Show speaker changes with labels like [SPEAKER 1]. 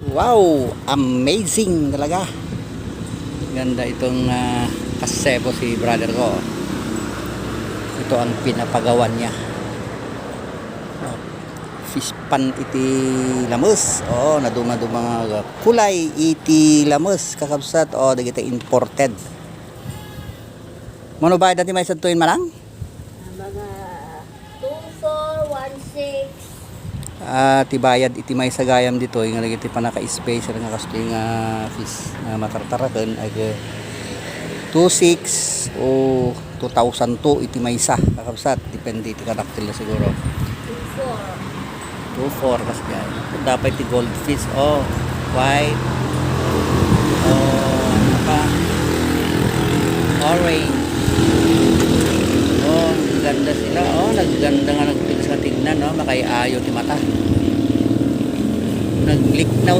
[SPEAKER 1] Wow, amazing talaga. Ganda itong kasebo si brother ko. Ito ang pinapagawan niya. Fish pan iti lamus. Oh, naduma mga kulay iti lamus kakabsat. Oh, dagiti imported. Mono ba dati may santuin malang?
[SPEAKER 2] Mga 2416.
[SPEAKER 1] Tibayad iti may sagayam dito yung nagiti panaka-space nga kasto yung fish na matartaraken ay 26 o 2002 iti may isa kakabsat depende iti karakter na siguro 24 kasi yan dapat iti goldfish white ano pa orange ganda sila nagganda nga nagtigas na tignan makaiayo ti mata nagliknaw